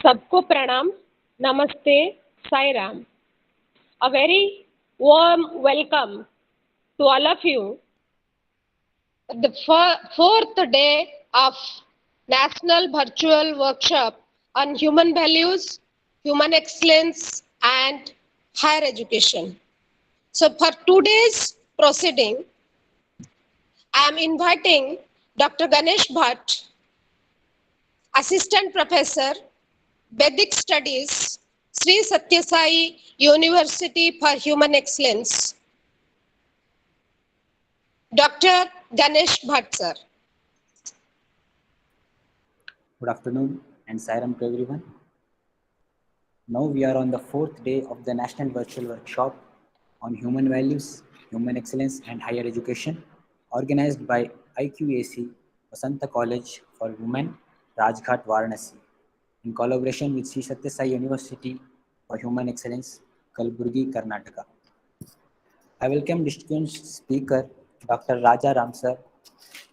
सबको प्रणाम, namaste, Sai Ram. A very warm welcome to all of you. The fourth day of National Virtual Workshop on Human Values, Human Excellence and Higher Education. So for today's proceeding, I am inviting Dr. Ganesh Bhatt, Assistant Professor, Vedic Studies, Sri Sathya Sai University for Human Excellence. Dr. Ganesh Bhatt, sir. Good afternoon and Sairam to everyone. Now we are on the fourth day of the National Virtual Workshop on Human Values, Human Excellence and Higher Education, organized by IQAC, Vasanta College for Women, Rajghat, Varanasi, in collaboration with Sri Sathya Sai University for Human Excellence, Kalaburgi, Karnataka. I welcome distinguished speaker Dr. Raja Ramsar,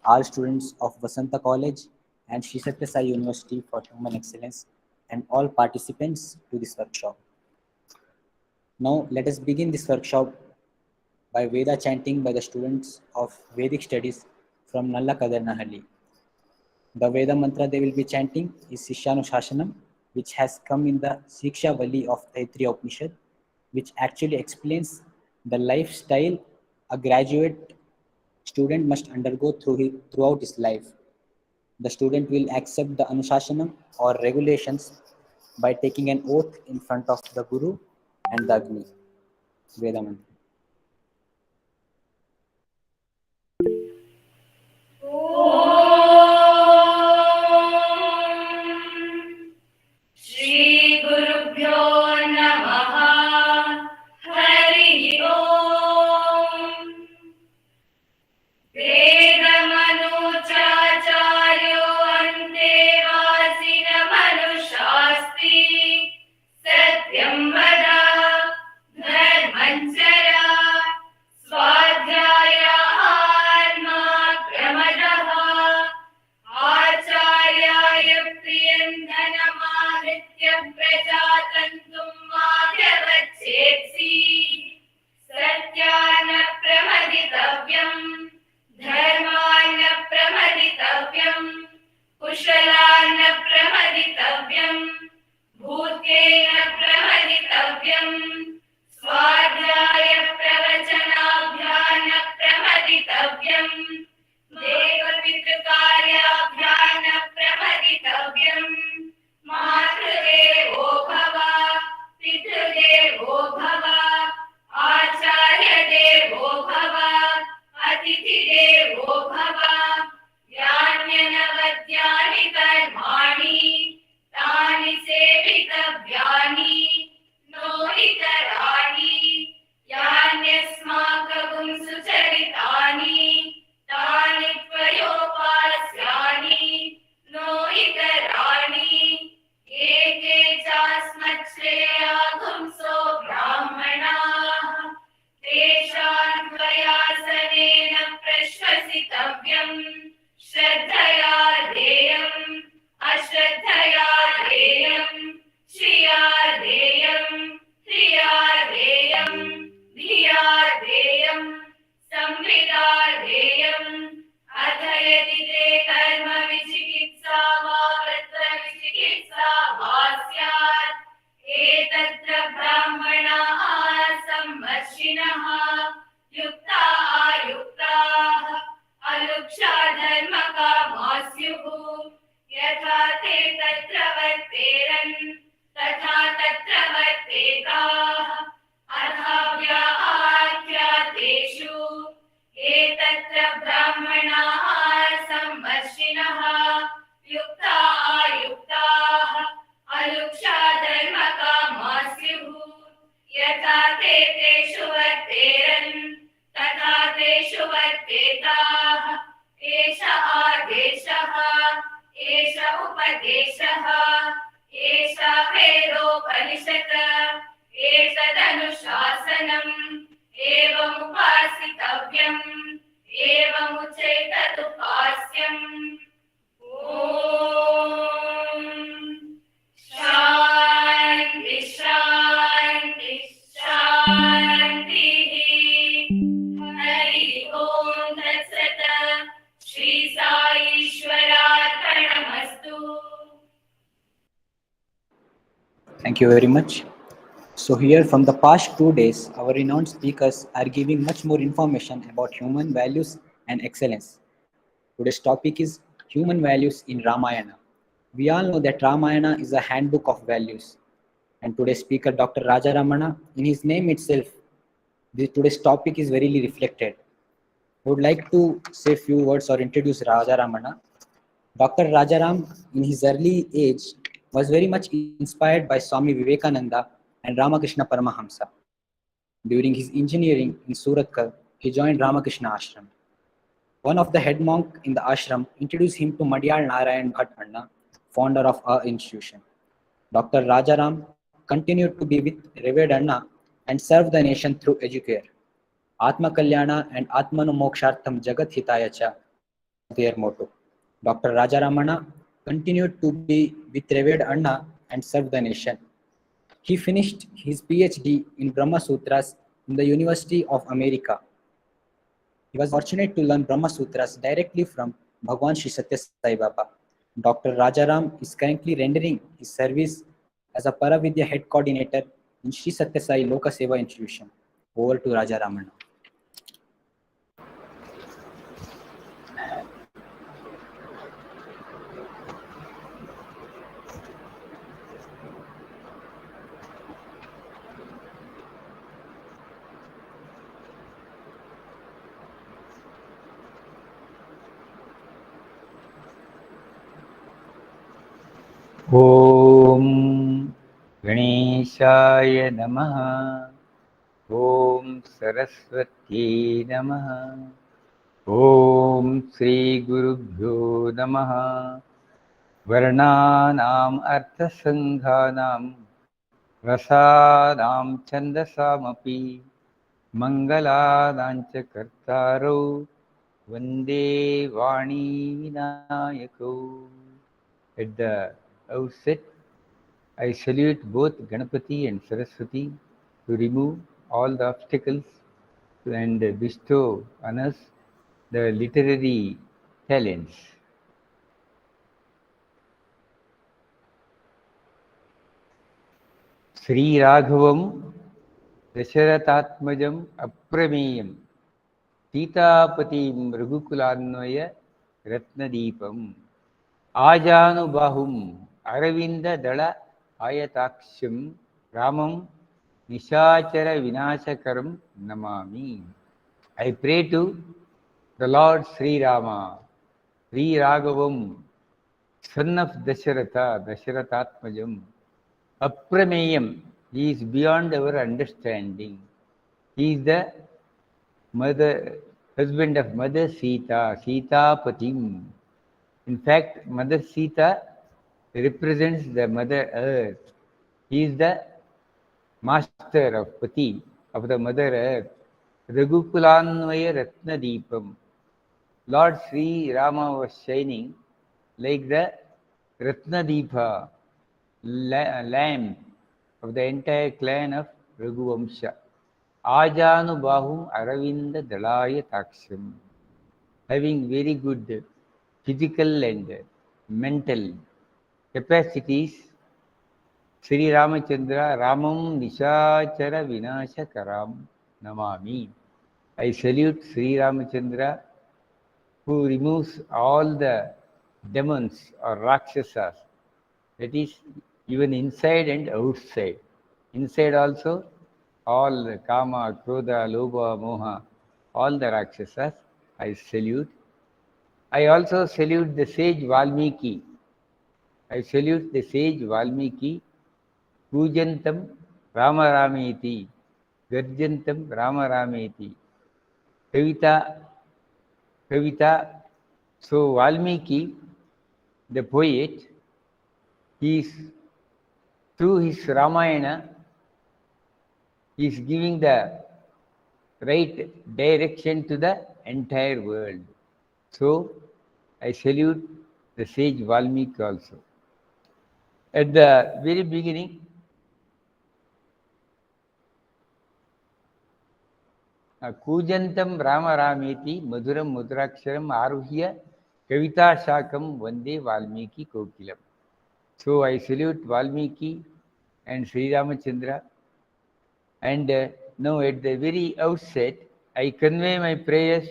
all students of Vasanta College and Sri Sathya Sai University for Human Excellence, and all participants to this workshop. Now let us begin this workshop by Veda chanting by the students of Vedic Studies from Nalla Kadarnahalli. The Veda mantra they will be chanting is Sishanushashanam, which has come in the Siksha Vali of Taittiriya Upanishad, which actually explains the lifestyle a graduate student must undergo throughout his life. The student will accept the Anushashanam or regulations by taking an oath in front of the Guru and the Agni. Veda mantra. Shah Thank you very much. So here from the past 2 days, our renowned speakers are giving much more information about human values and excellence. Today's topic is human values in Ramayana. We all know that Ramayana is a handbook of values. And today's speaker, Dr. Raja Ramana, in his name itself, today's topic is very reflected. I would like to say a few words or introduce Raja Ramana. Dr. Rajaram, in his early age, was very much inspired by Swami Vivekananda and Ramakrishna Paramahamsa. During his engineering in Suratkal, he joined Ramakrishna Ashram. One of the head monk in the ashram introduced him to Madhyal Narayan Bhatt Anna, founder of our institution. Dr. Rajaram continued to be with revered Anna and serve the nation through Educare. Atma Kalyana and Atmanu Mokshartham Jagat Hitaya Cha was their motto. Dr. Rajaramana continued to be with revered Anna and serve the nation. He finished his PhD in Brahma Sutras in the University of America. He was fortunate to learn Brahma Sutras directly from Bhagwan Sri Sathya Sai Baba. Dr. Rajaram is currently rendering his service as a Paravidya head coordinator in Sri Sathya Sai Loka Seva institution. Over to Rajaramana. ॐ गणेशाय नमः। ॐ सरस्वत्यै नमः। ॐ श्रीगुरुभ्यो नमः। वर्णानाम् अर्थसङ्घानां रसानां छन्दसामपि मङ्गलानां च कर्तारौ वन्दे वाणी विनायकौ। At the outset, I salute both Ganapati and Saraswati to remove all the obstacles and bestow on us the literary talents. Sri Raghavam Dasharathatmajam Aprameyam Sitapatim Raghukulanvaya Ratnadeepam Ajanubahum Aravinda Dala Ayataksham Ramam Nishachara Vinashakaram Namami. I pray to the Lord Sri Rama, Sri Raghavam, son of Dasharatha, Dasharathatmajam, Aprameyam. He is beyond our understanding. He is the husband of Mother Sita, Sita Patim. In fact, Mother Sita represents the Mother Earth. He is the master of Pati, of the Mother Earth. Raghukulanvaya Ratnadeepam. Lord Sri Rama was shining like the Ratnadeepa, lamp of the entire clan of Raghuvamsha. Ajanubahum Aravinda Dalaya Taksham. Having very good physical and mental capacities, Sri Ramachandra Ramam Nishachara Vinashakaram Namami. I salute Sri Ramachandra who removes all the demons or rakshasas, that is even inside and outside. Inside also all the kama, krodha, lobha, moha, all the rakshasas I salute. I also salute the sage Valmiki. I salute the sage Valmiki, Pujantam Rama Rameti, Garjantam Rama Rameti, Kavita. So Valmiki, the poet, he is, through his Ramayana, he is giving the right direction to the entire world. So I salute the sage Valmiki also. At the very beginning, Kujantam Rama Rameti Madhuram Mudraksharam Aruhya Kavita Shakam Vande Valmiki Kokilam. So I salute Valmiki and Sri Ramachandra. And now at the very outset, I convey my prayers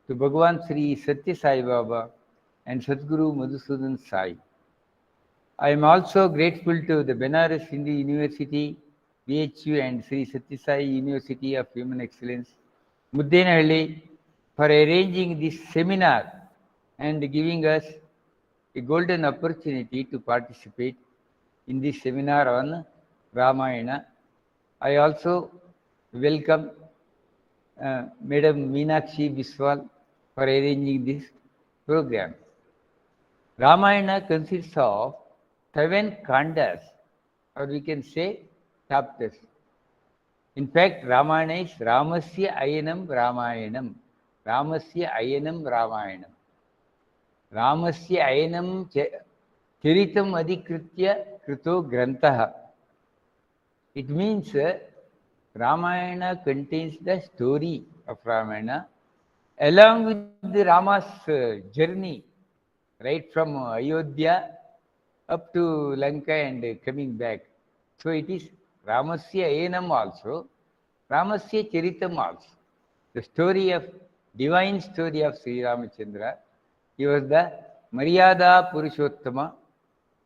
to Bhagavan Sri Sathya Sai Baba and Sadguru Madhusudan Sai. I am also grateful to the Benares Hindu University, BHU, and Sri Sathya Sai University of Human Excellence, Muddenahalli, for arranging this seminar and giving us a golden opportunity to participate in this seminar on Ramayana. I also welcome Madam Meenakshi Biswal for arranging this program. Ramayana consists of 7 kandas, or we can say chapters. In fact, Ramayana is Ramasya Ayanam Ramayanam. Ramasya Ayanam Ramayanam. Ramasya Ayanam Charitam Adhikritya Krito Grantaha. It means Ramayana contains the story of Ramayana along with the Rama's journey right from Ayodhya up to Lanka and coming back. So it is Ramasya Ayanam also, Ramasya Charitam also. The story of, divine story of Sri Ramachandra. He was the Maryada Purushottama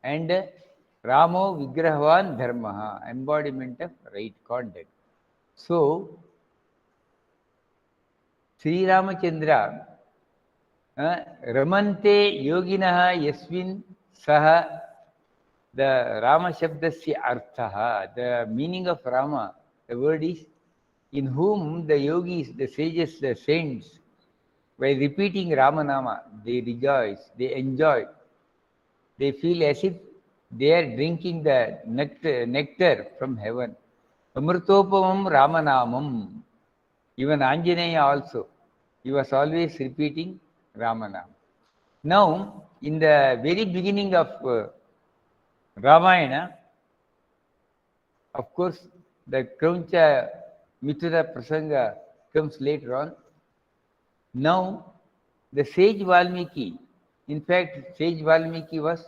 and Ramo Vigrahavan Dharmaha, embodiment of right conduct. So, Sri Ramachandra, Ramante Yoginaha Yasvin Saha, the Rama Shabdasya Arthaha, the meaning of Rama, the word is, in whom the yogis, the sages, the saints, by repeating Ramanama, they rejoice, they enjoy, they feel as if they are drinking the nectar from heaven. Amrutopamam Ramanamam. Even Anjaneya also, he was always repeating Ramanam. Now, in the very beginning of Ramayana, of course, the Krauncha Mithura Prasanga comes later on. Now, the sage Valmiki, in fact, sage Valmiki was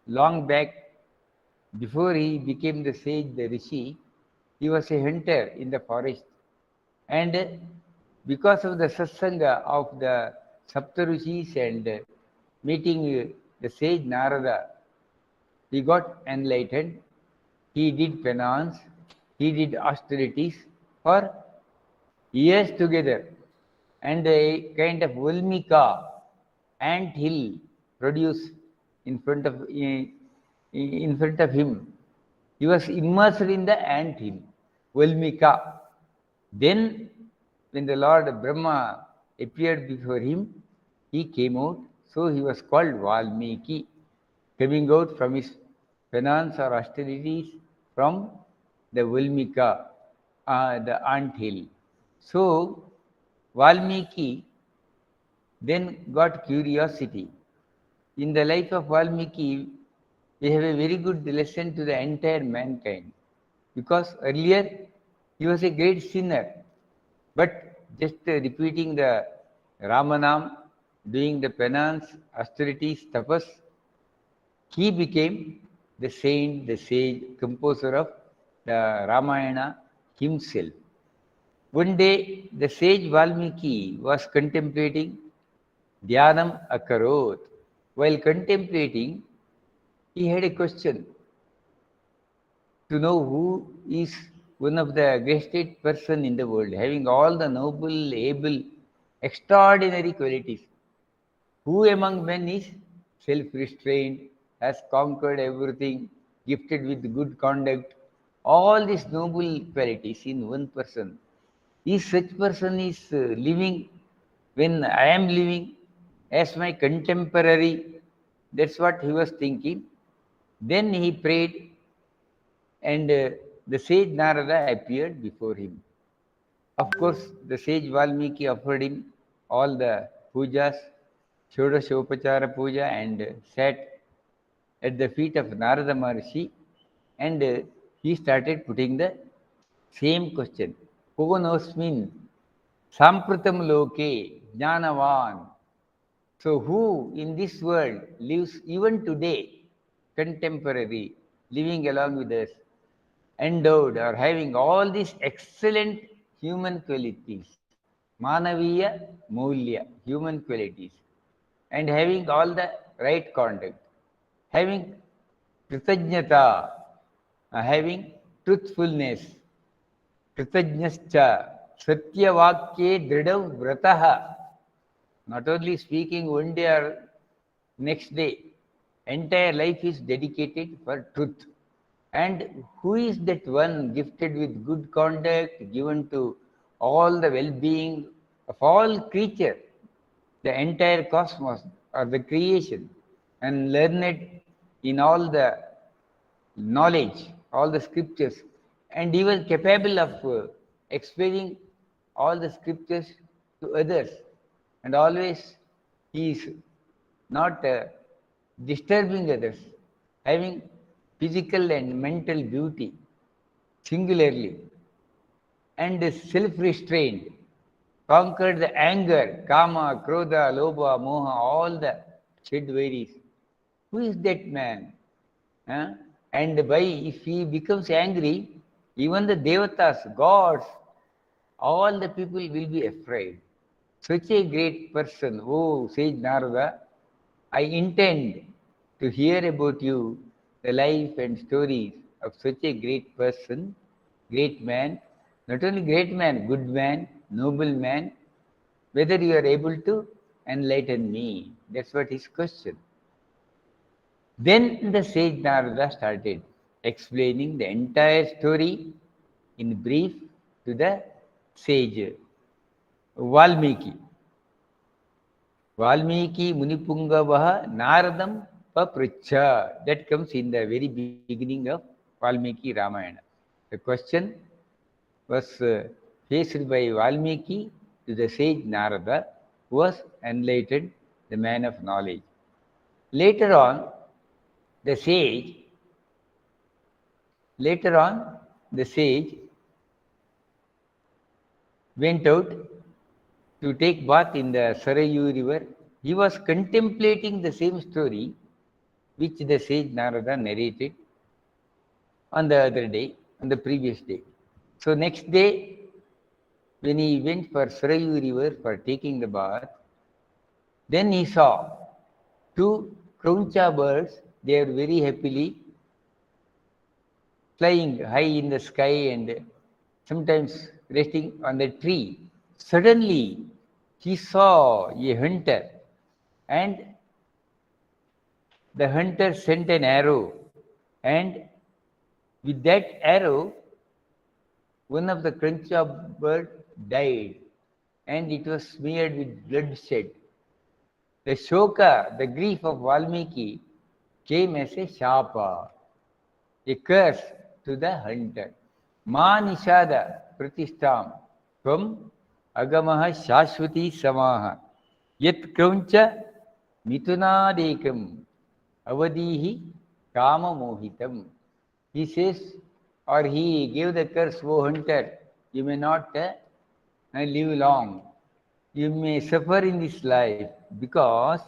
long back, before he became the sage, the Rishi, he was a hunter in the forest. And because of the satsanga of the Saptarishis and meeting the sage Narada, he got enlightened. He did penance, he did austerities for years together. And a kind of Valmika, ant hill, produced in front of him. He was immersed in the ant hill, Valmika. Then, when the Lord Brahma appeared before him, he came out. So he was called Valmiki, coming out from his penance or austerities from the Valmika, the ant hill. So, Valmiki then got curiosity. In the life of Valmiki, we have a very good lesson to the entire mankind. Because earlier, he was a great sinner. But just repeating the Ramanam, doing the penance, austerities, tapas, he became the saint, the sage, composer of the Ramayana himself. One day, the sage Valmiki was contemplating Dhyanam Akarot. While contemplating, he had a question to know who is one of the greatest person in the world, having all the noble, able, extraordinary qualities. Who among men is self-restrained, has conquered everything, gifted with good conduct, all these noble qualities in one person. If such person is living when I am living as my contemporary, that's what he was thinking. Then he prayed, and the sage Narada appeared before him. Of course, the sage Valmiki offered him all the pujas, Shodashopachara puja, and sat at the feet of Narada Maharshi, and he started putting the same question. Kovanosmin Sampratam Loke Jnanavan. So who in this world lives even today, contemporary, living along with us, endowed or having all these excellent human qualities, manaviya mulya, human qualities, and having all the right conduct, having kritajnata, having truthfulness, kritajnascha, satyavakye dridav vrataha, not only speaking one day or next day, entire life is dedicated for truth. And who is that one gifted with good conduct, given to all the well-being of all creature, the entire cosmos or the creation, and learned in all the knowledge, all the scriptures, and even capable of explaining all the scriptures to others. And always he is not disturbing others, having physical and mental beauty singularly, and self-restrained, conquered the anger, kama, krodha, lobha, moha, all the shed varies. Who is that man? Huh? And by if he becomes angry, even the devatas, gods, all the people will be afraid. Such a great person, oh sage Narada, I intend to hear about you, the life and stories of such a great person, great man, not only great man, good man, noble man, whether you are able to enlighten me. That's what his question. Then the sage Narada started explaining the entire story in brief to the sage Valmiki. Valmiki Munipungavaha Naradam Papricha. That comes in the very beginning of Valmiki Ramayana. The question was faced by Valmiki to the sage Narada, who was enlightened, the man of knowledge. Later on, the sage went out to take bath in the Sarayu river. He was contemplating the same story which the sage Narada narrated on the other day, on the previous day. So next day, when he went for Sarayu river for taking the bath, then he saw two crauncha birds. They are very happily flying high in the sky and sometimes resting on the tree. Suddenly, he saw a hunter, and the hunter sent an arrow, and with that arrow, one of the crauncha bird died, and it was smeared with bloodshed. The shoka, the grief of Valmiki, came as a shapa, a curse to the hunter. Ma nishada pratistam tvam agamaha shashwati samaha yat krauncha mitunadekam avadihi kama mohitam. He says, or he gave the curse, O hunter, you may not live long. You may suffer in this life because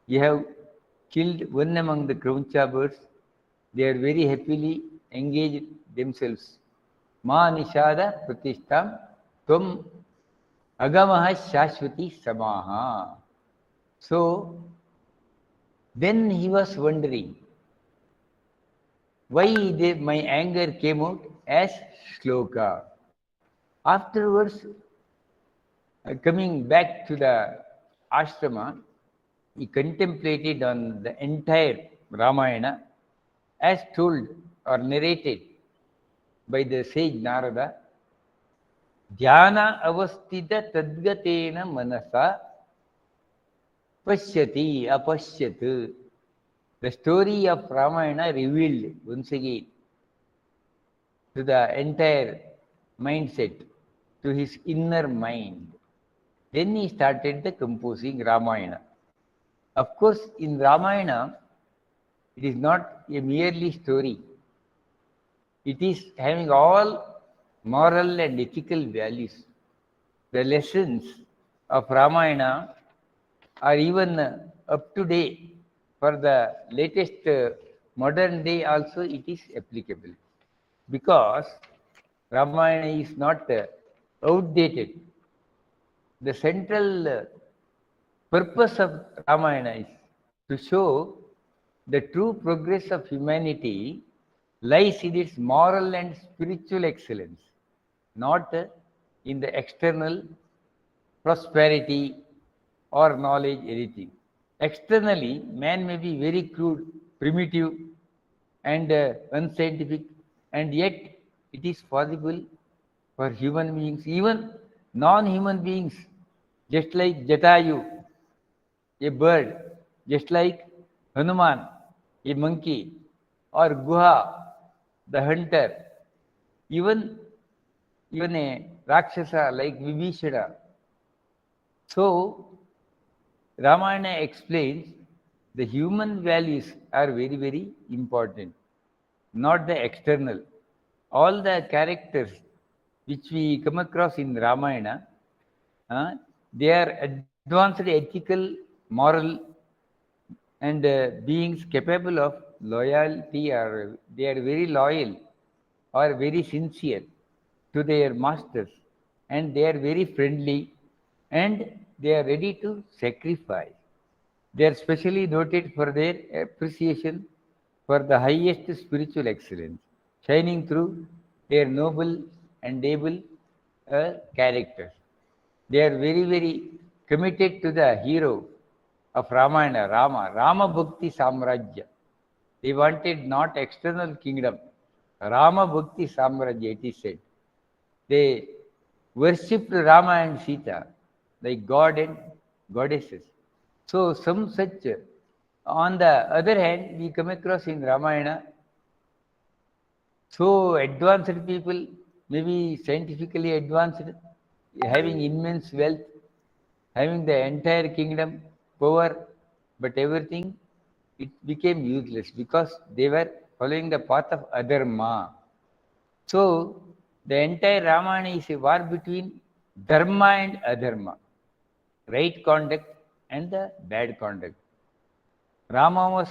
you have killed one among the crauncha birds. They are very happily engaged themselves. Ma nishada pratishtam tvam agamaha shashwati samaha. So then he was wondering why my anger came out as shloka. Afterwards, coming back to the ashrama, he contemplated on the entire Ramayana as told or narrated by the sage Narada. Dhyana avastita tadgatena manasa pashyati apashyat. The story of Ramayana revealed once again to the entire mindset, to his inner mind. Then he started the composing Ramayana. Of course, in Ramayana, it is not a merely story. It is having all moral and ethical values. The lessons of Ramayana are even up to date for the latest modern day also it is applicable, because Ramayana is not outdated. The central purpose of Ramayana is to show the true progress of humanity lies in its moral and spiritual excellence, not in the external prosperity or knowledge, anything. Externally, man may be very crude, primitive, and unscientific, and yet it is possible for human beings, even non-human beings, just like Jatayu, a bird, just like Hanuman, a monkey, or Guha, the hunter, even even a Rakshasa like Vibhishana. So Ramayana explains the human values are very, very important, not the external. All the characters which we come across in Ramayana, they are advanced ethical, moral, and beings capable of loyalty, or they are very loyal or very sincere to their masters, and they are very friendly, and they are ready to sacrifice. They are specially noted for their appreciation for the highest spiritual excellence, shining through their noble and able characters. They are very, very committed to the hero of Ramayana, Rama Bhakti Samrajya. They wanted not external kingdom, Rama Bhakti Samrajya, it is said. They worshipped Rama and Sita like God and goddesses. So some such. On the other hand, we come across in Ramayana so advanced people, maybe scientifically advanced, having immense wealth, having the entire kingdom, power, but everything, it became useless because they were following the path of adharma. So the entire Ramayana is a war between dharma and adharma, right conduct and the bad conduct. Rama was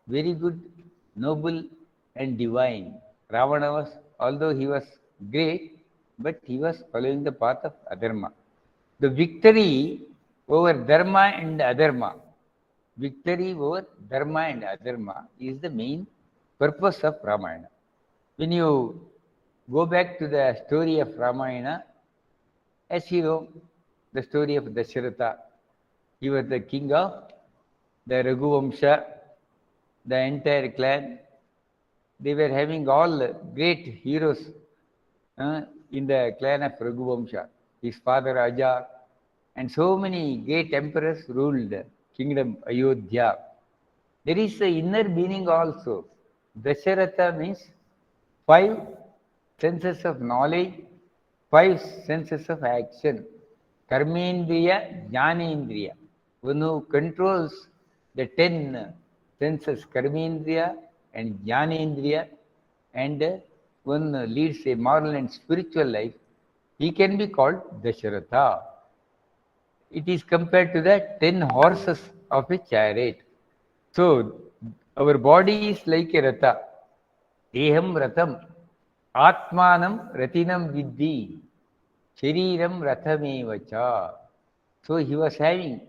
very good, noble, and divine. Ravana was, although he was great, but he was following the path of adharma. The victory over dharma and adharma, victory over dharma and adharma is the main purpose of Ramayana. When you go back to the story of Ramayana, as you know, the story of Dasharatha, he was the king of the Raghuvamsha, the entire clan. They were having all great heroes in the clan of Raghuvamsha. His father Aja, and so many great emperors ruled the kingdom Ayodhya. There is an inner meaning also. Dasharatha means 5 senses of knowledge, 5 senses of action. Karmendriya, Jnanendriya. One who controls the 10 senses, Karmendriya and Jnanendriya, and one leads a moral and spiritual life, he can be called Dasharatha. It is compared to the 10 horses of a chariot. So, our body is like a ratha. Deham ratham, Atmanam ratinam vidhi, Shariram rathamevacha. So he was having,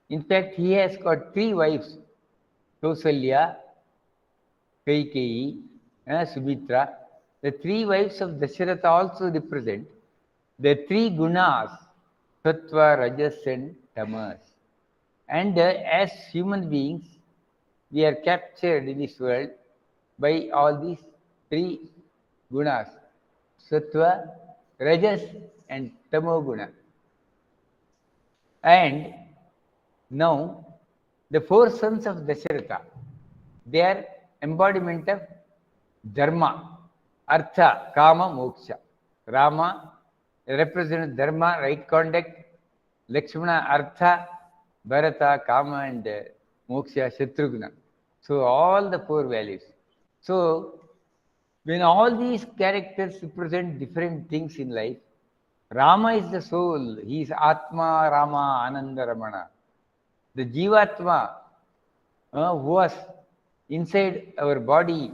in fact, he has got 3 wives, Kausalya, Kaikeyi, and Subhitra. The 3 wives of Dasharatha also represent the 3 gunas, Sattva, Rajas, and Tamas. And as human beings, we are captured in this world by all these 3 gunas, Sattva, Rajas, and Tamoguna. And now, the 4 sons of Dasharatha, they are embodiment of Dharma, Artha, Kama, Moksha. Rama represents Dharma, right conduct. Lakshmana, Artha. Bharata, Kama, and Moksha, Shatrughna. So all the 4 values. So when all these characters represent different things in life, Rama is the soul. He is Atma, Rama, Ananda, Ramana. The Jivatma who was inside our body,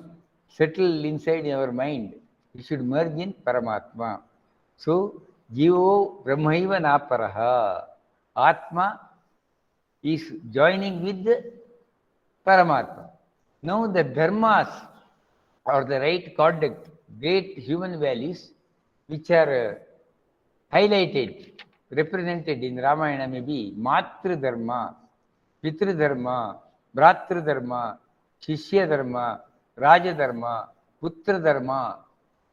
settle inside our mind. We should merge in Paramatma. So, Jivo Brahmaiva Naparaha. Atma is joining with Paramatma. Now the dharmas or the right conduct, great human values, which are highlighted, represented in Ramayana may be Matru Dharma, Pitru Dharma, Bhratru Dharma, Shishya Dharma, Raja Dharma, Putra Dharma.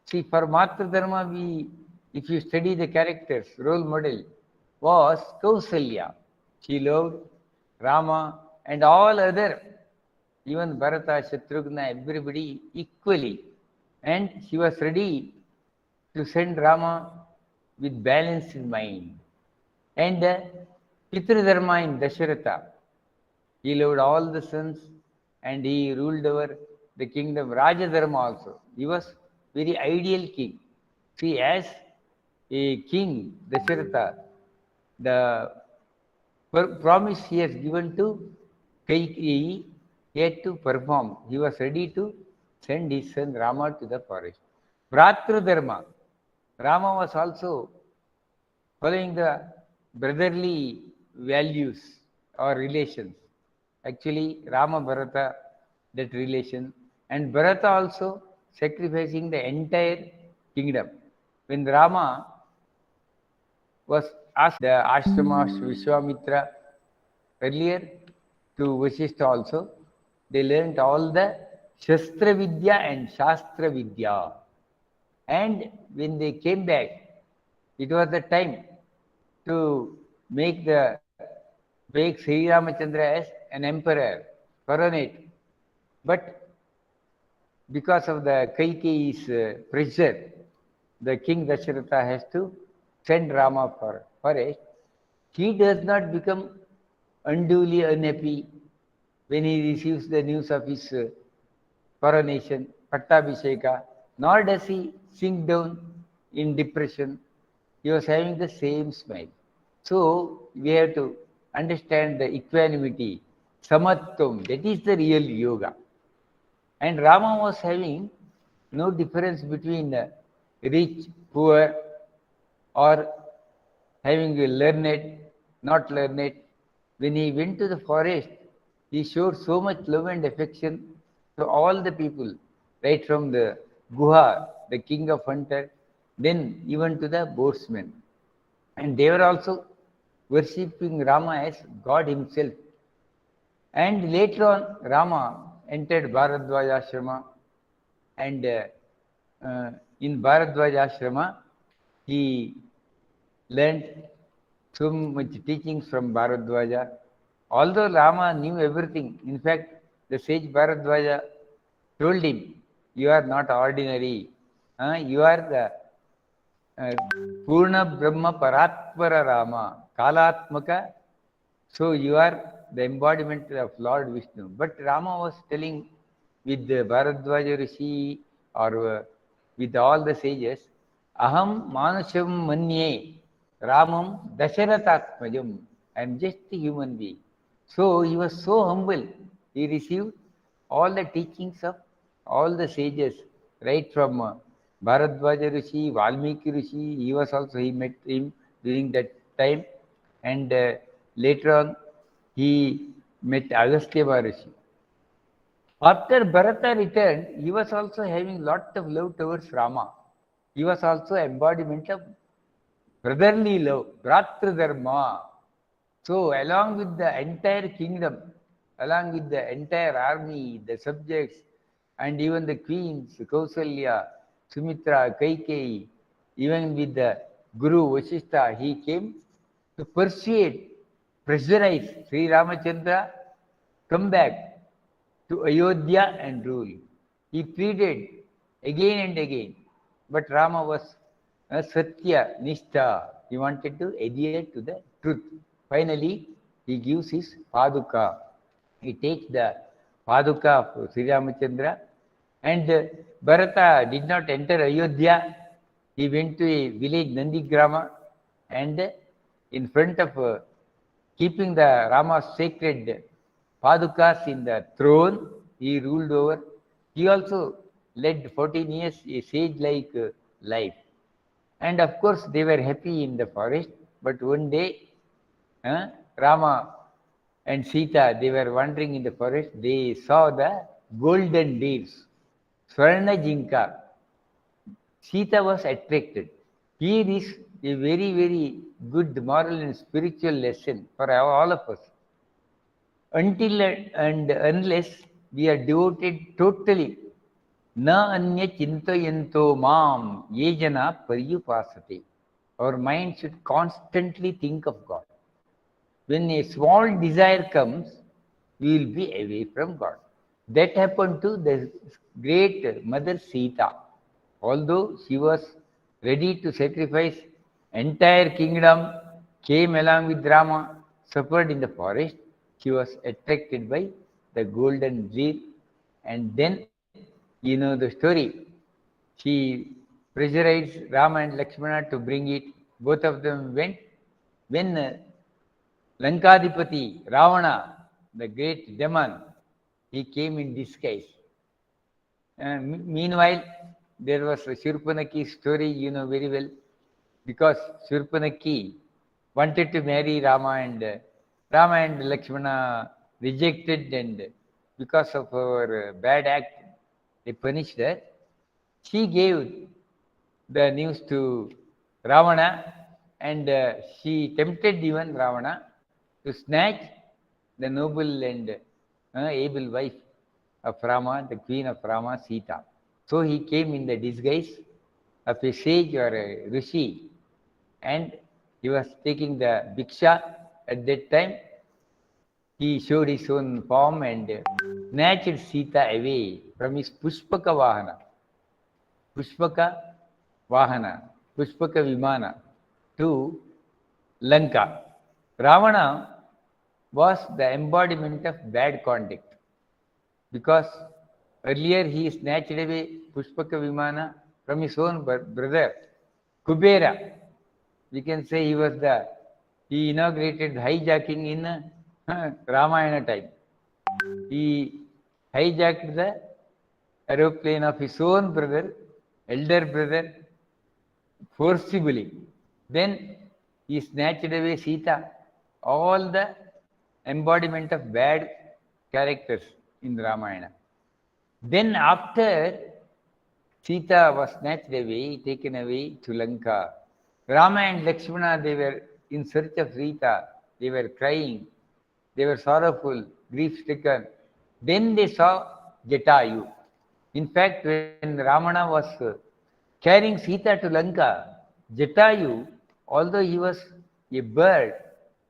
See, for Matru Dharma, if you study the characters, role model was Kausalya. She loved Rama and all other, even Bharata, Shatrughna, everybody equally. And she was ready to send Rama with balanced mind. And Pitru Dharma in Dasharatha, he loved all the sons and he ruled over the kingdom. Raja Dharma also. He was very ideal king. See, as a king, Dasharatha, the promise he has given to Kaikeyi, he had to perform. He was ready to send his son Rama to the forest. Bhratru Dharma. Rama was also following the brotherly values or relations. Actually, Rama Bharata, that relation, and Bharata also sacrificing the entire kingdom. When Rama was asked the ashrama Vishwamitra earlier to Vasishtha also, they learnt all the Shastra Vidya and Shastra Vidya. And when they came back, it was the time to make Sri Ramachandra as an emperor, coronate. But because of the Kaikeyi's pressure, the king Dasharatha has to send Rama for forest. He does not become unduly unhappy when he receives the news of his coronation, Pattabhisheka, nor does he sink down in depression. He was having the same smile. So we have to understand the equanimity, samatvam, that is the real yoga. And Rama was having no difference between rich, poor, or having learned, not learned. When he went to the forest, he showed so much love and affection to all the people, right from the Guha, the king of hunters, then even to the boatsmen. And they were also worshipping Rama as God himself. And later on, Rama entered Bharadwaja Ashrama, and in Bharadwaja Ashrama, he learned so much teachings from Bharadwaja. Although Rama knew everything, in fact, the sage Bharadwaja told him, "You are not ordinary. You are the Purna Brahma Paratpara Rama, Kalatmaka. So you are the embodiment of Lord Vishnu." But Rama was telling with the Bharadwaja Rishi or with all the sages, "Aham Manusham Manye Ramam Dasharatatmajam." I am just a human being. So he was so humble. He received all the teachings of all the sages, right from Bharadwaja Rishi, Valmiki Rishi. He met him during that time, and later on he met Agastya Maharishi. After Bharata returned, he was also having lot of love towards Rama. He was also embodiment of brotherly love, Bhratra Dharma. So along with the entire kingdom, along with the entire army, the subjects, and even the queens, Kausalya, Sumitra, Kaikeyi, even with the Guru Vasishtha, he came to persuade, pressurize Sri Ramachandra, come back to Ayodhya and rule. He pleaded again and again, but Rama was Sathya, Nishtha. He wanted to adhere to the truth. Finally, he gives his Paduka. He takes the Paduka of Sri Ramachandra, and Bharata did not enter Ayodhya. He went to a village Nandigrama, and in front of keeping the Rama's sacred Padukas in the throne, he ruled over. He also led 14 years a sage-like life. And of course, they were happy in the forest. But one day, Rama and Sita, they were wandering in the forest. They saw the golden deers, Swarna Jinka. Sita was attracted. Here is a very, very good moral and spiritual lesson for all of us. Until and unless we are devoted totally, na anya chintayanto mam yejana paryupasate. Our mind should constantly think of God. When a small desire comes, we will be away from God. That happened to the great Mother Sita. Although she was ready to sacrifice entire kingdom, came along with Rama, suffered in the forest, she was attracted by the golden deer, and then you know the story. She pressurized Rama and Lakshmana to bring it. Both of them went. When Lankadipati, Ravana, the great demon, he came in disguise. Meanwhile, there was a Shurpanaki story, you know very well, because Shurpanaki wanted to marry Rama and Lakshmana rejected, and because of her bad act, they punished her. She gave the news to Ravana, and she tempted even Ravana to snatch the noble and able wife of Rama, the queen of Rama, Sita. So he came in the disguise of a sage or a rishi, and he was taking the bhiksha. At that time, he showed his own form and snatched Sita away from his Pushpaka Vahana. Pushpaka Vahana, Pushpaka Vimana to Lanka. Ravana was the embodiment of bad conduct, because earlier he snatched away Pushpaka Vimana from his own brother Kubera. We can say he inaugurated hijacking in Ramayana time. He hijacked the aeroplane of his own brother, elder brother, forcibly. Then he snatched away Sita, all the embodiment of bad characters in Ramayana. Then after Sita was snatched away, taken away to Lanka, Rama and Lakshmana, they were in search of Sita. They were crying. They were sorrowful, grief-stricken. Then they saw Jatayu. In fact, when Ramana was carrying Sita to Lanka, Jatayu, although he was a bird,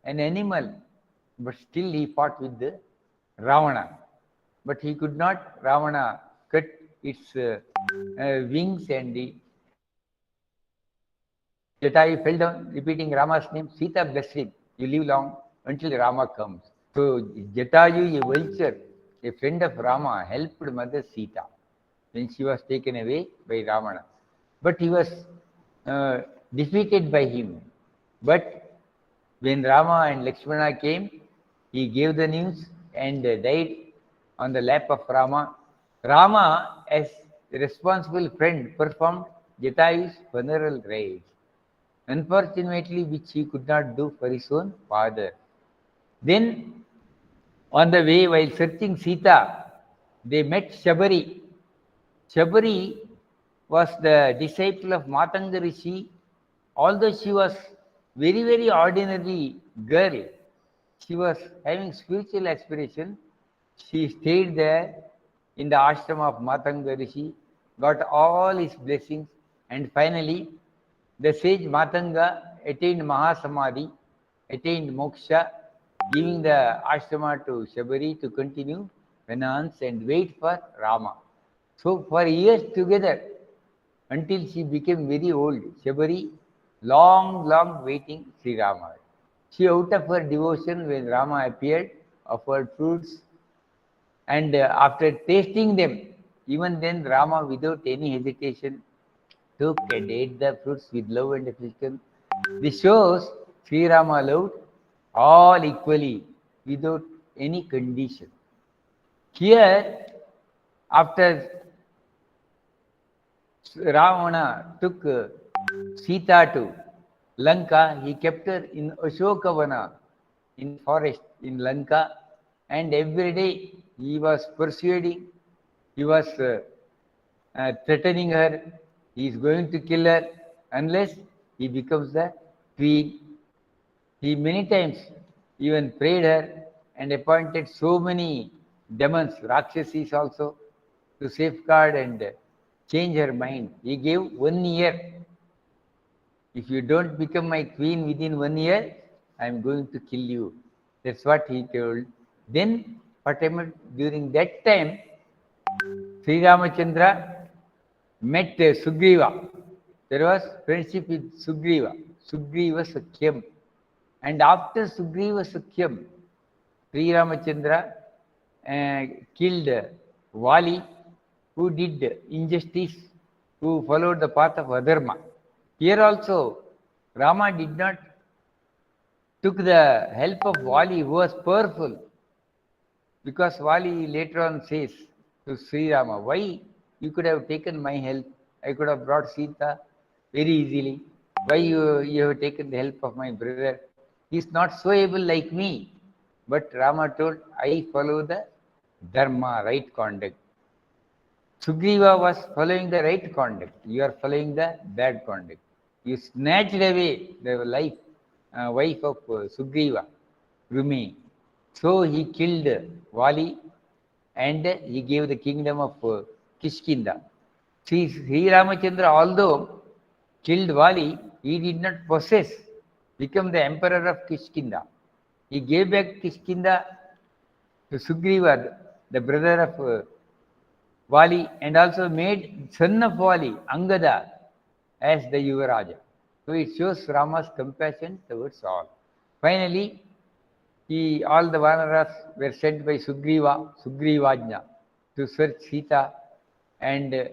an animal, but still he fought with the Ravana. But he could not, Ravana cut its wings, and Jatayu fell down, repeating Rama's name. Sita blessed him, "You live long until Rama comes." So Jatayu, a vulture, a friend of Rama, helped Mother Sita when she was taken away by Ravana. But he was defeated by him. But when Rama and Lakshmana came, he gave the news and died on the lap of Rama. Rama, as a responsible friend, performed Jatayu's funeral rites, unfortunately, which he could not do for his own father. Then, on the way, while searching Sita, they met Shabari. Shabari was the disciple of Matanga Rishi. Although she was very, very ordinary girl, she was having spiritual aspiration. She stayed there in the ashram of Matanga Rishi, got all his blessings, and finally the sage Matanga attained Mahasamadhi, attained moksha, giving the ashrama to Shabari to continue penance and wait for Rama. So for years together, until she became very old, Shabari long waiting Sri Rama. She, out of her devotion, when Rama appeared, offered fruits, and after tasting them, even then Rama, without any hesitation, took and ate the fruits with love and affection. This shows Sri Rama loved all equally, without any condition. Here, After Ravana took Sita to Lanka, he kept her in Ashokavana, in forest in Lanka, and every day he was persuading, he was threatening her, he is going to kill her unless he becomes the queen. He many times even prayed her and appointed so many demons, Rakshasis also, to safeguard and change her mind. He gave 1 year. If you don't become my queen within 1 year, I am going to kill you. That's what he told. Then, what happened during that time, Sri Ramachandra met Sugriva. There was friendship with Sugriva. Sugriva Sakhyam. And after Sugriva Sakhyam, Sri Ramachandra killed Vali, who did injustice, who followed the path of adharma. Here also, Rama did not took the help of Vali, who was powerful, because Vali later on says to Sri Rama, why you could have taken my help? I could have brought Sita very easily. Why you have taken the help of my brother? He is not so able like me. But Rama told, I follow the dharma, right conduct. Sugriva was following the right conduct. You are following the bad conduct. You snatched away the wife of Sugriva, Rumi. So he killed Vali and he gave the kingdom of Kishkinda. See, Sri Ramachandra, although killed Vali, he did not possess, become the emperor of Kishkinda. He gave back Kishkinda to Sugriva, the brother of Vali, and also made son of Vali, Angada, as the Yuvaraja. So it shows Rama's compassion towards all. Finally, all the Vanaras were sent by Sugrivajna, to search Sita, and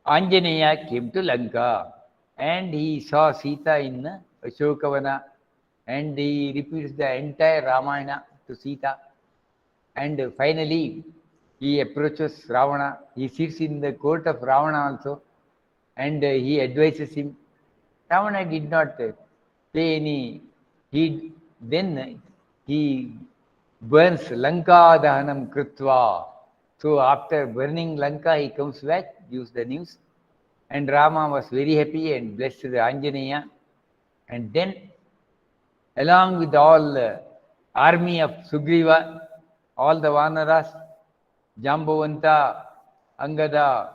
Anjaneya came to Lanka, and he saw Sita in Ashokavana, and he repeats the entire Ramayana to Sita. And finally, he approaches Ravana. He sits in the court of Ravana also, and he advises him. Ravana did not pay any heed. Then he burns Lanka Dahanam Krutva. So after burning Lanka, he comes back, gives the news, and Rama was very happy and blessed the Anjaneya. And then, along with all army of Sugriva, all the Vanaras, Jambavanta, Angada,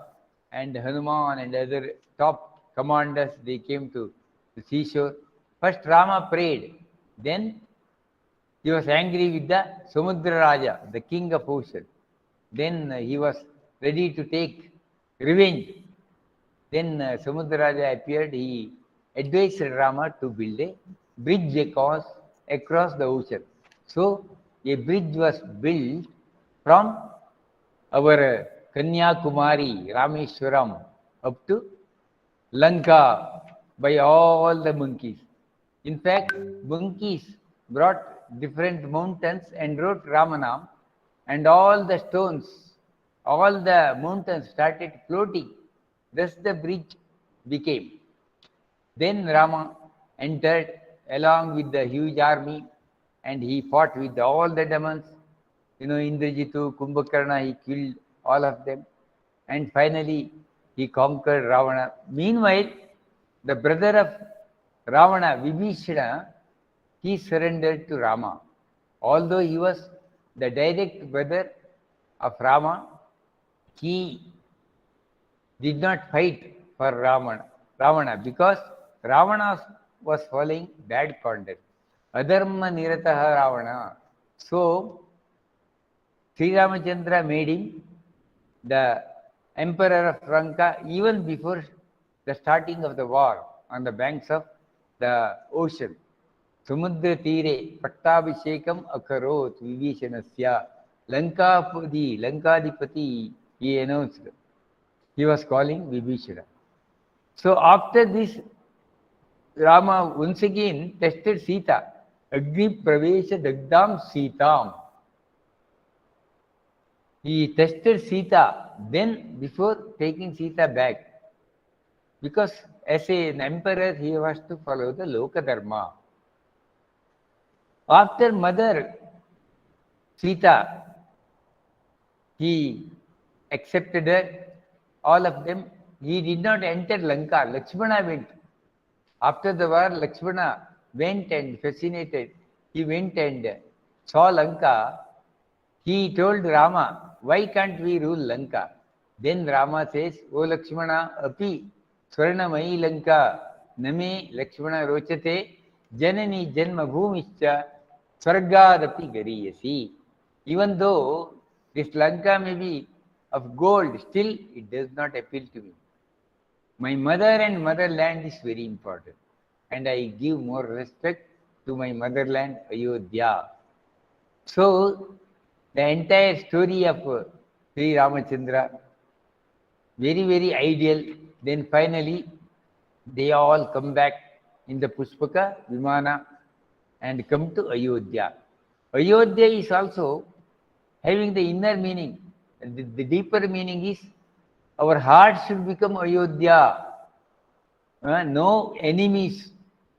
and Hanuman and other top commanders, they came to the seashore. First Rama prayed, then he was angry with the Samudra Raja, the king of ocean. Then he was ready to take revenge. Then Samudra Raja appeared. He advised Rama to build a bridge across the ocean. So a bridge was built from our Kanyakumari, Rameshwaram, up to Lanka by all the monkeys. In fact, monkeys brought different mountains and wrote Ramanam, and all the stones, all the mountains started floating. Thus the bridge became. Then Rama entered along with the huge army, and he fought with all the demons. Indrajitu, Kumbhakarna, he killed all of them. And finally, he conquered Ravana. Meanwhile, the brother of Ravana, Vibhishana, he surrendered to Rama. Although he was the direct brother of Rama, he did not fight for Ravana because Ravana was following bad conduct. Adharma nirataha Ravana. So, Sri Ramachandra made him the emperor of Lanka even before the starting of the war on the banks of the ocean. Samudra Tire Pattabhishekam Akarot Vibhishanasya Lankadipati, he announced. He was calling Vibhishana. So after this, Rama once again tested Sita. Agni Pravesha Dagdam Sitam. He tested Sita, then before taking Sita back. Because as an emperor, he was to follow the Loka Dharma. After mother Sita, he accepted her, all of them. He did not enter Lanka. Lakshmana went. After the war, Lakshmana went and fascinated. He went and saw Lanka. He told Rama, why can't we rule Lanka? Then Rama says, O Lakshmana, api swarnamayi Lanka, name Lakshmana rochate, janani janma bhumischa, swargadapi gariyasi. Even though this Lanka may be of gold, still it does not appeal to me. My mother and motherland is very important. And I give more respect to my motherland, Ayodhya. So, the entire story of Sri Ramachandra, very, very ideal. Then finally, they all come back in the Pushpaka, Vimana, and come to Ayodhya. Ayodhya is also having the inner meaning. The deeper meaning is our heart should become Ayodhya. No enemies,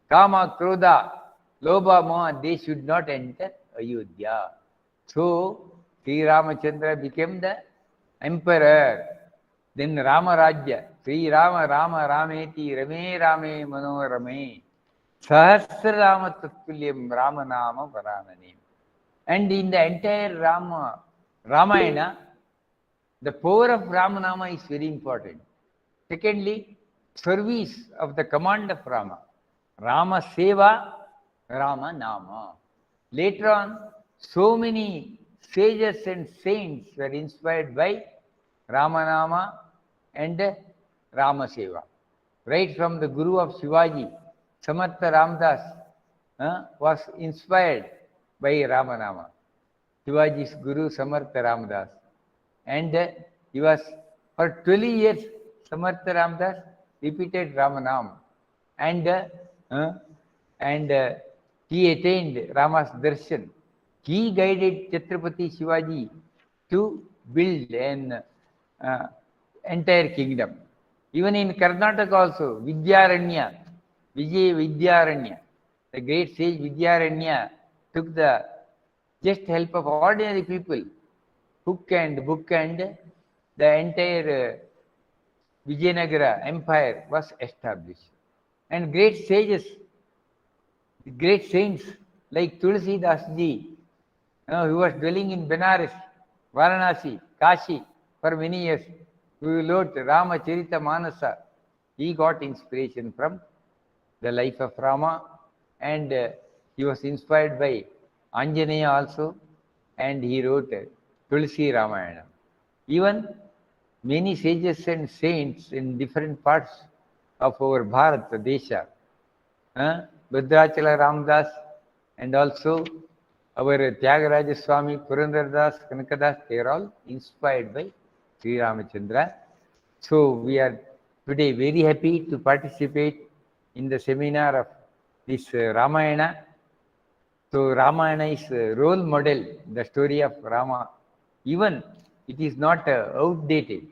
Kama, Krodha, Lobha, Moha, they should not enter Ayodhya. So, Sri Ramachandra became the emperor. Then Rama Rajya, Sri Rama Rama Rameti, Rame Rame Manorame, Sahasra Rama Tattulyam Rama Nama Varanani. And in the entire Ramayana, the power of Ramanama is very important. Secondly, service of the command of Rama. Rama Seva, Rama Nama. Later on, so many sages and saints were inspired by Ramanama and Rama Seva. Right from the Guru of Shivaji, Samartha Ramdas was inspired by Ramanama. Shivaji's Guru Samartha Ramdas. And he was, for 12 years, Samartha Ramdas repeated Ramanam. And he attained Rama's darshan. He guided Chhatrapati Shivaji to build an entire kingdom. Even in Karnataka also, Vidyaranya, Vijay Vidyaranya, the great sage Vidyaranya took the just help of ordinary people, hook and book, and the entire Vijayanagara empire was established. And great sages, great saints like Tulsi Das ji, who was dwelling in Benares, Varanasi, Kashi for many years, who wrote Ramacharita Manasa. He got inspiration from the life of Rama, and he was inspired by Anjaneya also, and he wrote Tulsi Ramayana. Even many sages and saints in different parts of our Bharat Desha, Bhadrachala Ramdas, and also our Tyagaraja Swami, Purandardas, Kanakadas, they are all inspired by Sri Ramachandra. So we are today very happy to participate in the seminar of this Ramayana. So Ramayana is a role model, the story of Rama. Even it is not outdated.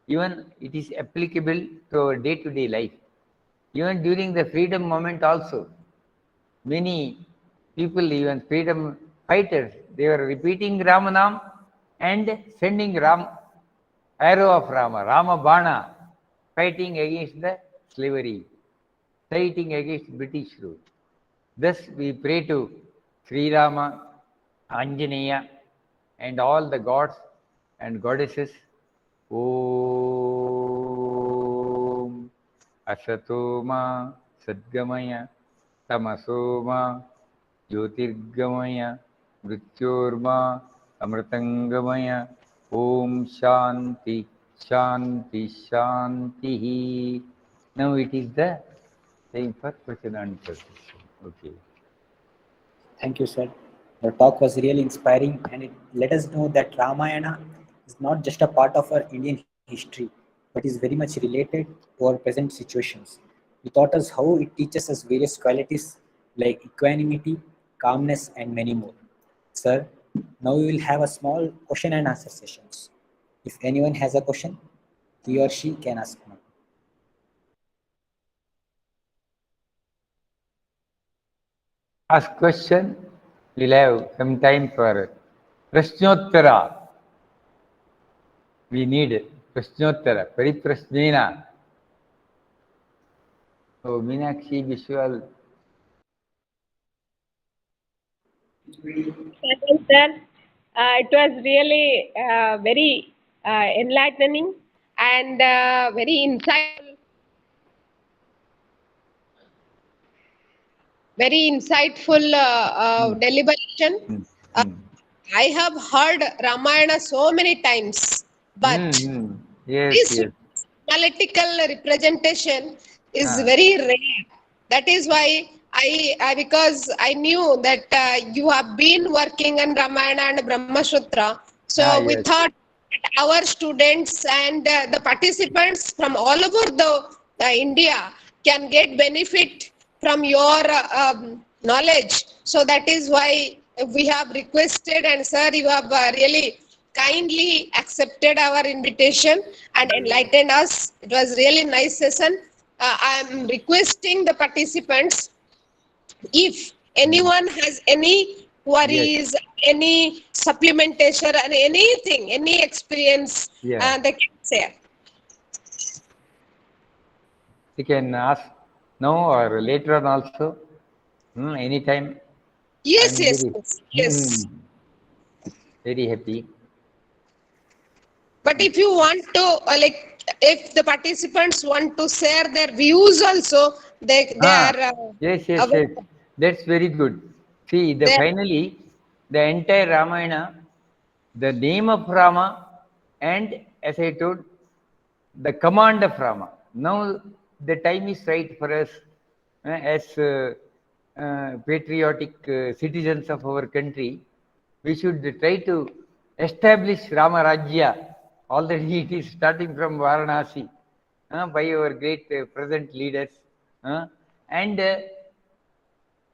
Even it is applicable to our day-to-day life. Even during the freedom moment also, many people, even freedom fighters, they were repeating Ramanam and sending arrow of Rama, Rama Bana, fighting against the slavery, fighting against British rule. Thus we pray to Sri Rama, Anjaneya, and all the gods and goddesses. Om Asatoma Sadgamaya Tamasoma Jyotirgamaya Mrityorma Amritangamaya Om Shanti Shanti Shanti. Now it is the time for question and answer. Okay. Thank you, sir. The talk was really inspiring, and it let us know that Ramayana is not just a part of our Indian history, but is very much related to our present situations. He taught us how it teaches us various qualities like equanimity, calmness, and many more. Sir, Now we will have a small question and answer sessions. If anyone has a question, he or she can ask now. Ask question. We'll have some time for Prashnottara. We need Prashnottara. Pariprashnena. So, Meenakshi, visual. Sir, it was really very enlightening and very insightful. Very insightful deliberation. Uh, I have heard Ramayana so many times, but Yes, this yes. analytical representation is Ah, very rare. That is why I because I knew that you have been working on Ramayana and Brahma Sutra. So we yes. thought that our students and the participants from all over the India can get benefit from your knowledge. So that is why we have requested, and sir, you have really kindly accepted our invitation and enlightened us. It was really nice session. I am requesting the participants, if anyone has any Yes. worries, any supplementation, and anything, any experience, Yeah. they can share. You can ask now or later on also. Anytime. Yes, I'm yes, very, yes, hmm, yes. very happy. But if you want to, if the participants want to share their views also, they Ah, are yes, yes, yes. available. That's very good. See, the They are, finally, the entire Ramayana, the name of Rama, and as I told, the command of Rama. Now the time is right for us as patriotic citizens of our country. We should try to establish Rama Rajya. Already it is starting from Varanasi by our great present leaders. And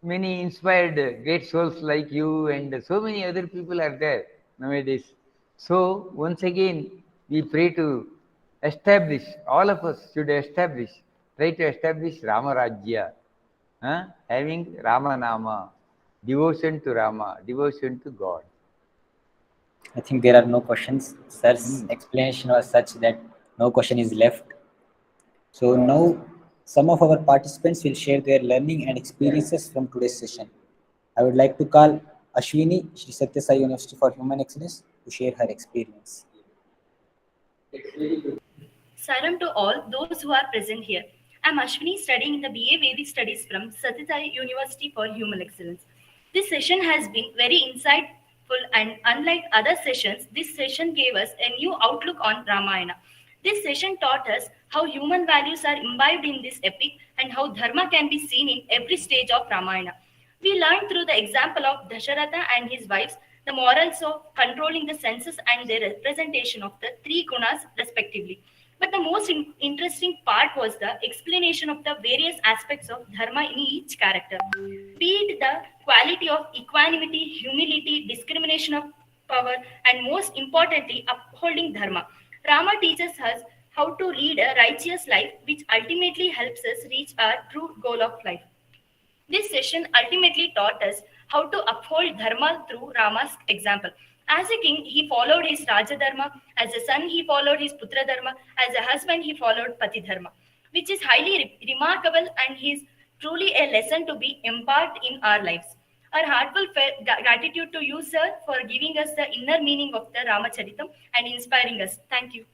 many inspired great souls like you and so many other people are there nowadays. So once again, we pray to establish, all of us should establish, try to establish Rama Rajya, having Rama Nama, devotion to Rama, devotion to God. I think there are no questions. Sir's Hmm. explanation was such that no question is left. So now some of our participants will share their learning and experiences from today's session. I would like to call Ashwini, Sri Sathya Sai University for Human Excellence, to share her experience. Salam to all those who are present here. I'm Ashwini, studying in the BA Vedic Studies from Sathya University for Human Excellence. This session has been very insightful, and unlike other sessions, this session gave us a new outlook on Ramayana. This session taught us how human values are imbibed in this epic and how dharma can be seen in every stage of Ramayana. We learned through the example of Dasharatha and his wives the morals of controlling the senses and their representation of the three gunas respectively. But the most interesting part was the explanation of the various aspects of dharma in each character, be it the quality of equanimity, humility, discrimination of power, and most importantly, upholding dharma. Rama teaches us how to lead a righteous life, which ultimately helps us reach our true goal of life. This session ultimately taught us how to uphold dharma through Rama's example. As a king, he followed his Raja Dharma. As a son, he followed his Putra Dharma. As a husband, he followed Pati Dharma, which is highly remarkable and is truly a lesson to be imparted in our lives. Our heartfelt gratitude to you, sir, for giving us the inner meaning of the Ramacharitam and inspiring us. Thank you.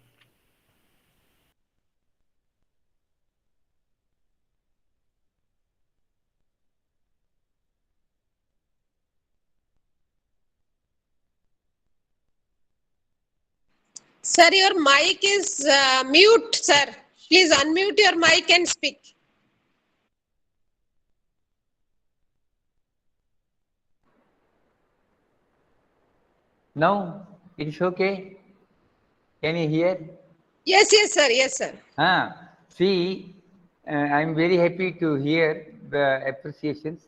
sir, your mic is mute, sir. Please unmute your mic and speak. Now it is okay. Can you hear? Yes, yes, sir. Yes, sir. See, I'm very happy to hear the appreciations.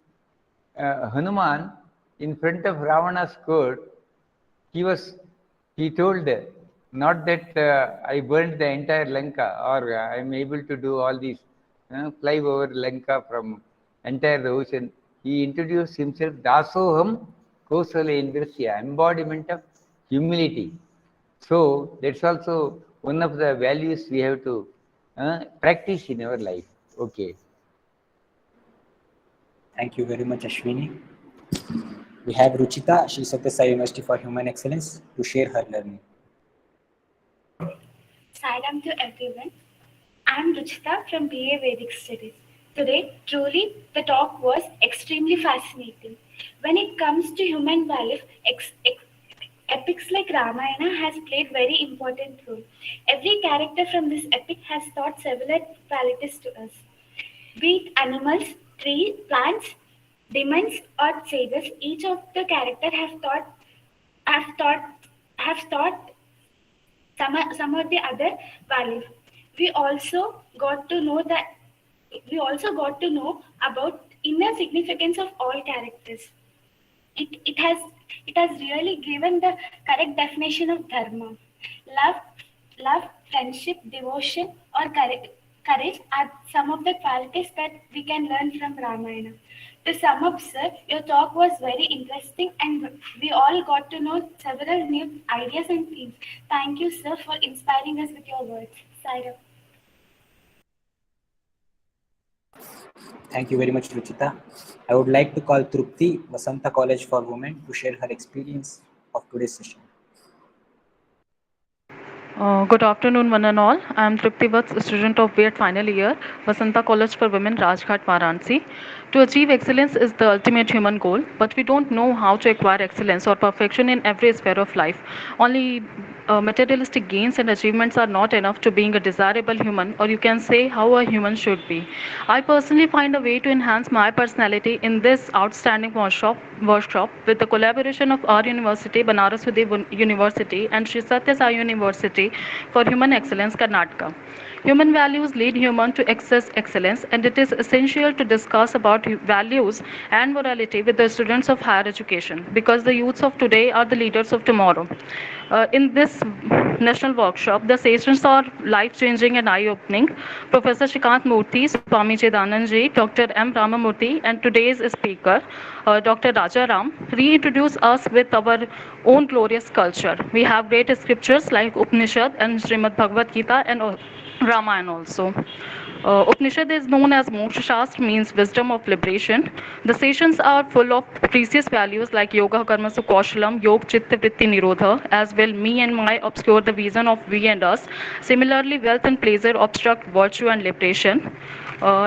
Hanuman, in front of Ravana's court, he told, not that I burned the entire Lanka or I am able to do all these, fly over Lanka from entire the ocean. He introduced himself, Dasoham Kosala Indrasya, embodiment of humility. So that's also one of the values we have to practice in our life. Okay. Thank you very much, Ashwini. We have Ruchita. She is at the Sathya University for Human Excellence to share her learning. Salam to everyone. I am Ruchita from BA Vedic Studies. Today, truly, the talk was extremely fascinating. When it comes to human values, epics like Ramayana has played very important role. Every character from this epic has taught several qualities to us. Be it animals, trees, plants, demons, or sages, each of the characters have taught some of the other values. We also got to know about inner significance of all characters. It has really given the correct definition of dharma. Love, friendship, devotion, or courage are some of the qualities that we can learn from Ramayana. To sum up, sir, your talk was very interesting and we all got to know several new ideas and themes. Thank you, sir, for inspiring us with your words. Saira. Thank you very much, Ruchita. I would like to call Trupti, Vasanta College for Women, to share her experience of today's session. Good afternoon, one and all. I am Tripti Vats, a student of B.Ed final year, Vasanta College for Women, Rajghat, Varanasi. To achieve excellence is the ultimate human goal, but we don't know how to acquire excellence or perfection in every sphere of life. Only materialistic gains and achievements are not enough to being a desirable human, or you can say how a human should be. I personally find a way to enhance my personality in this outstanding workshop with the collaboration of our university, Banaras Hill University, and Sri Sathya Sai University for Human Excellence, Karnataka. Human values lead human to access excellence, and it is essential to discuss about values and morality with the students of higher education because the youths of today are the leaders of tomorrow. In this national workshop, the sessions are life-changing and eye-opening. Professor Shrikant Murthy, Swami Chidananji, Dr. M. Ramamurthy, and today's speaker, Dr. Raja Ram, reintroduce us with our own glorious culture. We have great scriptures like Upanishad and Srimad Bhagavad Gita and Ramayana also. Upanishad is known as Moksha Shastra, means wisdom of liberation. The sessions are full of precious values like Yoga Karma Sukoshalam, Yog Chitta Vritti Nirodha, as well me and my obscure the vision of we and us. Similarly, wealth and pleasure obstruct virtue and liberation.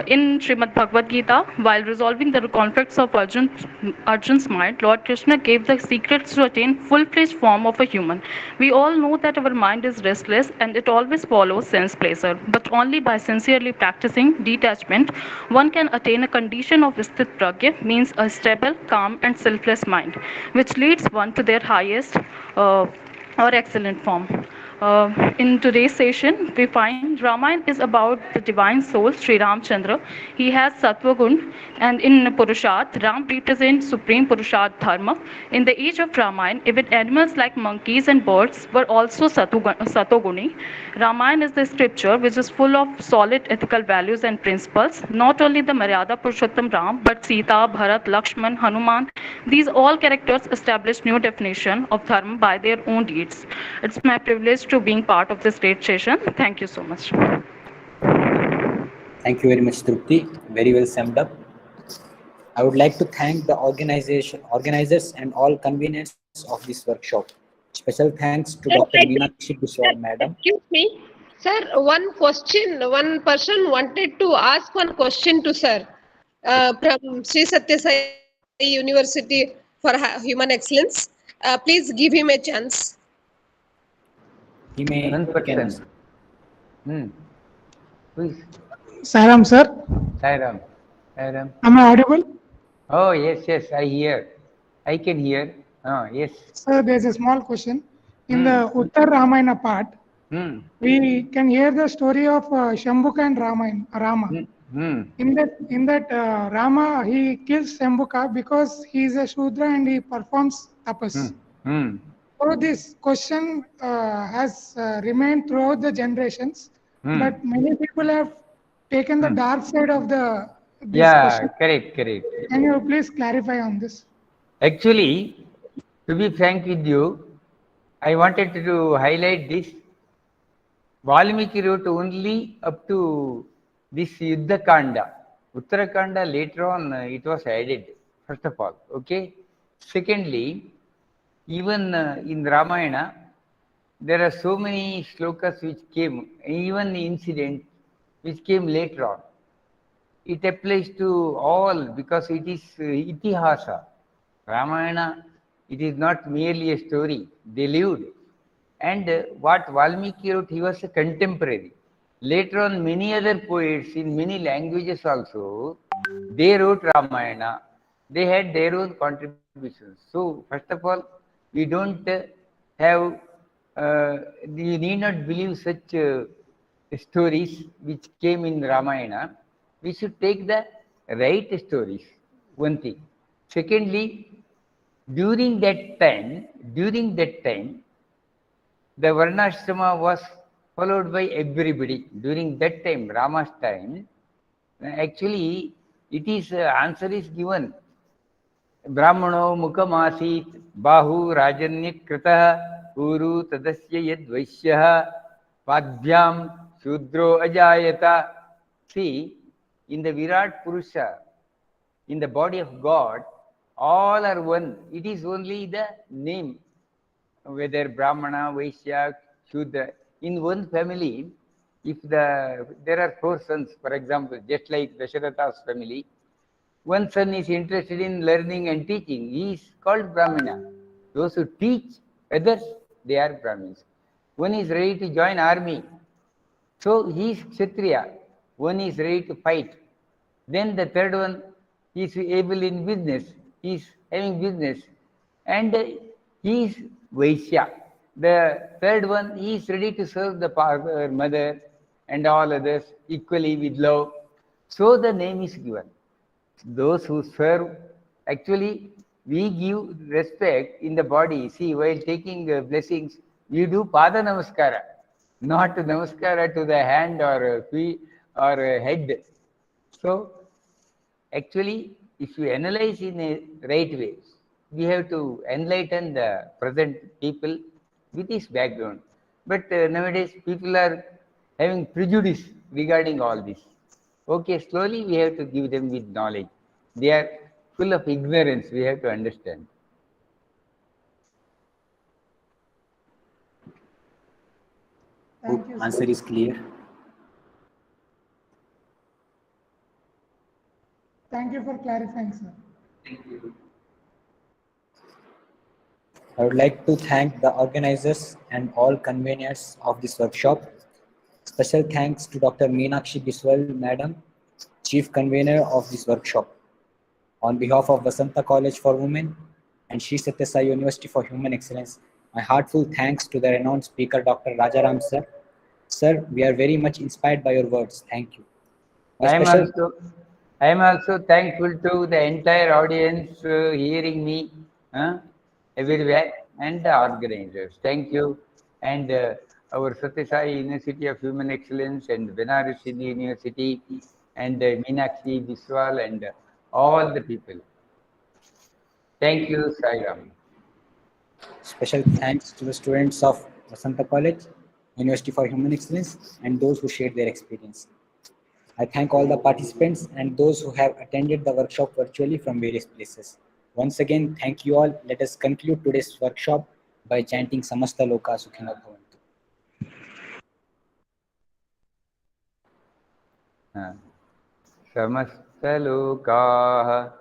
In Srimad Bhagavad Gita, while resolving the conflicts of Arjun's mind, Lord Krishna gave the secrets to attain full-fledged form of a human. We all know that our mind is restless and it always follows sense pleasure, but only by sincerely practicing detachment, one can attain a condition of Sthit Pragya, means a stable, calm and selfless mind, which leads one to their highest or excellent form. In today's session, we find Ramayana is about the divine soul, Sri Ramchandra. He has Sattva Gun, and in Purusharth, Ram represents supreme Purusharth Dharma. In the age of Ramayana, even animals like monkeys and birds were also Satoguni. Ramayana is the scripture which is full of solid ethical values and principles. Not only the Maryada Purushottam Ram, but Sita, Bharat, Lakshman, Hanuman. These all characters establish new definition of Dharma by their own deeds. It's my privilege to being part of this great session. Thank you so much. Thank you very much, Trupti. Very well summed up. I would like to thank the organizers and all conveners of this workshop. Special thanks to Dr. Meenakshi Biswal, Madam. Excuse me, sir. One question. One person wanted to ask one question to sir from Sri Sathya Sai University for Human Excellence. Please give him a chance. He may. 1%. Please. Sairam, sir. Sairam. Sairam. Am I audible? Oh, yes, I hear. I can hear. Oh, yes. Sir, there's a small question. In the Uttar Ramayana part, we can hear the story of Shambhuka and Rama. In that Rama, he kills Shambhuka because he is a Shudra and he performs tapas. So this question has remained throughout the generations, but many people have taken the dark side of this Yeah, question. correct, correct. Can you please clarify on this? Actually, to be frank with you, I wanted to highlight this. Valmiki wrote only up to this Yuddha Kanda. Uttarakanda later on it was added, first of all. Okay. Secondly, even in Ramayana, there are so many shlokas which came, even incidents which came later on. It applies to all because it is itihasa. Ramayana, it is not merely a story. They lived. And what Valmiki wrote, he was a contemporary. Later on, many other poets in many languages also, they wrote Ramayana. They had their own contributions. So, first of all, we don't have, you need not believe such stories which came in Ramayana. We should take the right stories, one thing. Secondly, during that time, the Varnashrama was followed by everybody. During that time, Rama's time, actually, it is answer is given. Brahmano mukamasit bahu rajanyat kritah uru tadasya yad vaishyah padbhyam shudro ajayata. See, in the Virat Purusha, in the body of God, all are one. It is only the name, whether Brahmana, Vaishya, Shudra. In one family, if there are four sons, for example, just like Dasharatha's family, one son is interested in learning and teaching, he is called Brahmana. Those who teach others, they are Brahmins. One is ready to join army, so he is Kshatriya. One is ready to fight. Then the third one is able in business, he is having business, and he is Vaishya. The third one, he is ready to serve the father, mother, and all others equally with love. So the name is given. Those who serve, actually, we give respect in the body. See, while taking blessings, we do Pada Namaskara, not Namaskara to the hand or feet or head. So, actually, if you analyze in a right way, we have to enlighten the present people with this background. But nowadays, people are having prejudice regarding all this. Okay, slowly we have to give them with knowledge. They are full of ignorance, we have to understand. Thank you, sir. Answer is clear. Thank you for clarifying, sir. I would like to thank the organizers and all conveners of this workshop. Special thanks to Dr. Meenakshi Biswal, Madam, Chief Convener of this workshop. On behalf of Vasanta College for Women and Sri Sathya Sai University for Human Excellence, my heartfelt thanks to the renowned speaker, Dr. Rajaram, sir. Sir, we are very much inspired by your words. Thank you. I am also thankful to the entire audience hearing me everywhere and the organizers. Thank you. And our Sathya Sai University of Human Excellence and Varanasi University and Meenakshi Biswal and all the people. Thank you, Sai Ram. Special thanks to the students of Vasanta College, University for Human Excellence, and those who shared their experience. I thank all the participants and those who have attended the workshop virtually from various places. Once again, thank you all. Let us conclude today's workshop by chanting Samasta Loka Sukhino Bhavantu. Samastalokaah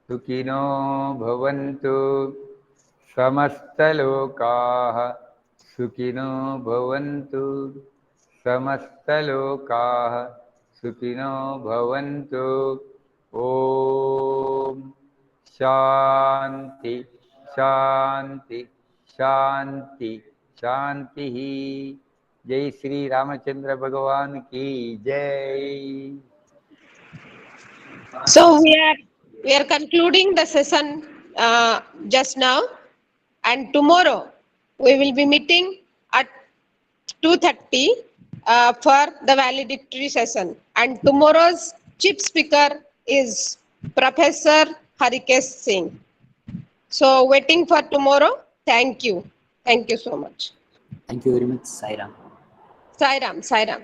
Sukhino Bhavantu. Samastalokaah Sukhino Bhavantu. Samastalokaah Sukhino Bhavantu. Om Shanti Shanti Shanti Shanti. Jai Sri Ramachandra Bhagavan ki Jai. So we are concluding the session just now, and tomorrow we will be meeting at 2:30 for the valedictory session. And tomorrow's chief speaker is Professor Harikesh Singh. So waiting for tomorrow. Thank you. Thank you so much. Thank you very much, Sairam. Sairam, Sairam.